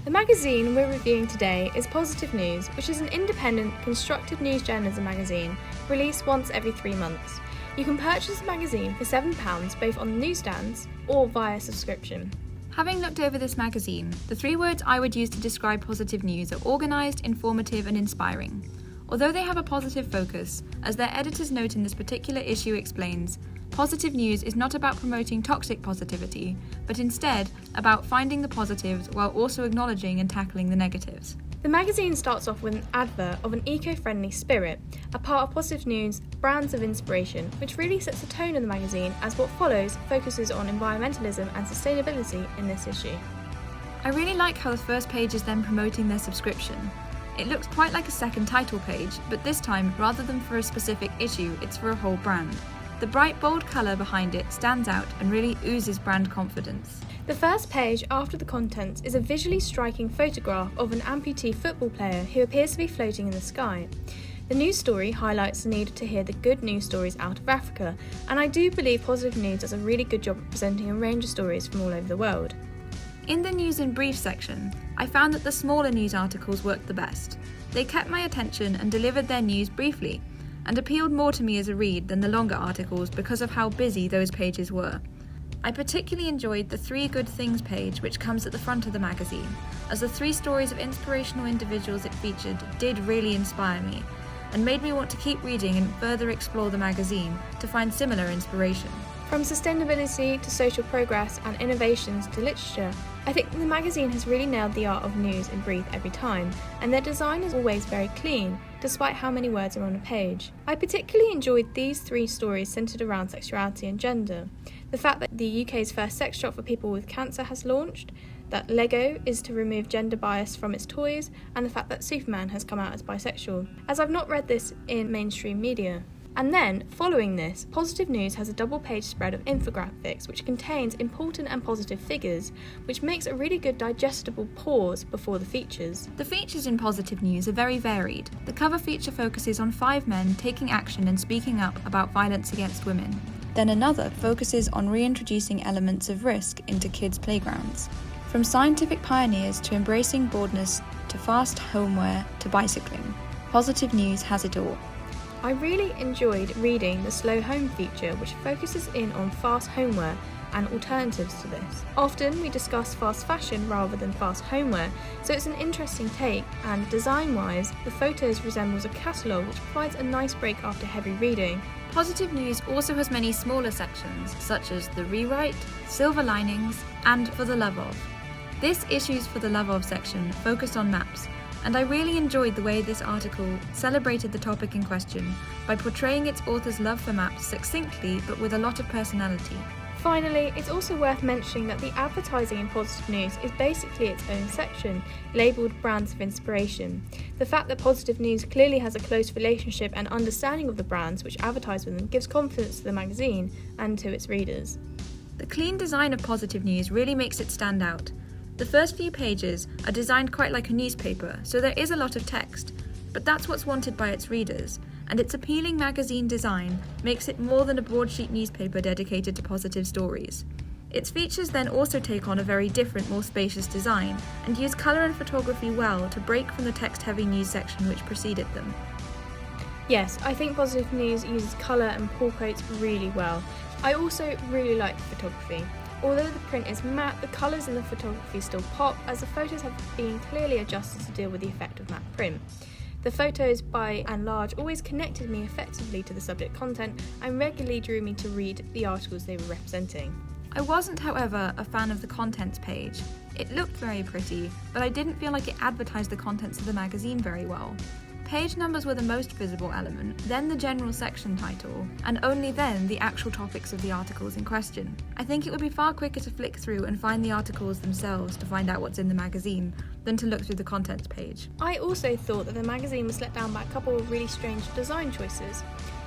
The magazine we're reviewing today is Positive News, which is an independent, constructed news journalism magazine released once every 3 months. You can purchase the magazine for £7 both on the newsstands or via subscription. Having looked over this magazine, the 3 words I would use to describe Positive News are organised, informative and inspiring. Although they have a positive focus, as their editor's note in this particular issue explains, Positive News is not about promoting toxic positivity, but instead about finding the positives while also acknowledging and tackling the negatives. The magazine starts off with an advert of an eco-friendly spirit, a part of Positive News' brands of inspiration, which really sets the tone of the magazine as what follows focuses on environmentalism and sustainability in this issue. I really like how the first page is them promoting their subscription. It looks quite like a second title page, but this time, rather than for a specific issue, it's for a whole brand. The bright, bold colour behind it stands out and really oozes brand confidence. The first page after the contents is a visually striking photograph of an amputee football player who appears to be floating in the sky. The news story highlights the need to hear the good news stories out of Africa, and I do believe Positive News does a really good job of presenting a range of stories from all over the world. In the news and brief section, I found that the smaller news articles worked the best. They kept my attention and delivered their news briefly, and appealed more to me as a read than the longer articles because of how busy those pages were. I particularly enjoyed the 3 Good Things page which comes at the front of the magazine, as the 3 stories of inspirational individuals it featured did really inspire me, and made me want to keep reading and further explore the magazine to find similar inspiration. From sustainability to social progress and innovations to literature, I think the magazine has really nailed the art of news in brief every time, and their design is always very clean, despite how many words are on a page. I particularly enjoyed these 3 stories centred around sexuality and gender. The fact that the UK's first sex shop for people with cancer has launched, that Lego is to remove gender bias from its toys, and the fact that Superman has come out as bisexual, as I've not read this in mainstream media. And then, following this, Positive News has a double-page spread of infographics which contains important and positive figures, which makes a really good digestible pause before the features. The features in Positive News are very varied. The cover feature focuses on 5 men taking action and speaking up about violence against women. Then another focuses on reintroducing elements of risk into kids' playgrounds. From scientific pioneers to embracing boldness to fast homeware to bicycling, Positive News has it all. I really enjoyed reading the Slow Home feature, which focuses in on fast homeware and alternatives to this. Often we discuss fast fashion rather than fast homeware, so it's an interesting take, and design-wise, the photos resembles a catalogue which provides a nice break after heavy reading. Positive News also has many smaller sections, such as The Rewrite, Silver Linings, and For the Love of. This issue's For the Love of section focused on maps, and I really enjoyed the way this article celebrated the topic in question by portraying its author's love for maps succinctly but with a lot of personality. Finally, it's also worth mentioning that the advertising in Positive News is basically its own section, labelled Brands of Inspiration. The fact that Positive News clearly has a close relationship and understanding of the brands which advertise with them gives confidence to the magazine and to its readers. The clean design of Positive News really makes it stand out. The first few pages are designed quite like a newspaper, so there is a lot of text, but that's what's wanted by its readers, and its appealing magazine design makes it more than a broadsheet newspaper dedicated to positive stories. Its features then also take on a very different, more spacious design, and use colour and photography well to break from the text-heavy news section which preceded them. Yes, I think Positive News uses colour and pull quotes really well. I also really like the photography. Although the print is matte, the colours in the photography still pop, as the photos have been clearly adjusted to deal with the effect of matte print. The photos, by and large, always connected me effectively to the subject content and regularly drew me to read the articles they were representing. I wasn't, however, a fan of the contents page. It looked very pretty, but I didn't feel like it advertised the contents of the magazine very well. Page numbers were the most visible element, then the general section title, and only then the actual topics of the articles in question. I think it would be far quicker to flick through and find the articles themselves to find out what's in the magazine than to look through the contents page. I also thought that the magazine was let down by a couple of really strange design choices.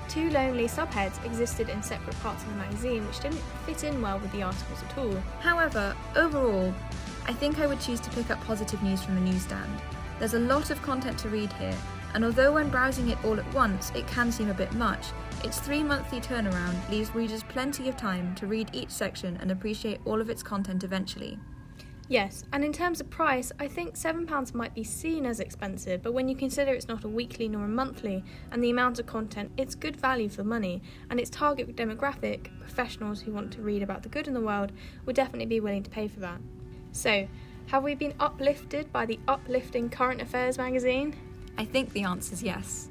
2 lonely subheads existed in separate parts of the magazine which didn't fit in well with the articles at all. However, overall, I think I would choose to pick up Positive News from a newsstand. There's a lot of content to read here, and although when browsing it all at once it can seem a bit much, its 3-monthly turnaround leaves readers plenty of time to read each section and appreciate all of its content eventually. Yes, and in terms of price, I think £7 might be seen as expensive, but when you consider it's not a weekly nor a monthly, and the amount of content, it's good value for money, and its target demographic, professionals who want to read about the good in the world, would definitely be willing to pay for that. So, have we been uplifted by the uplifting Current Affairs magazine? I think the answer's yes.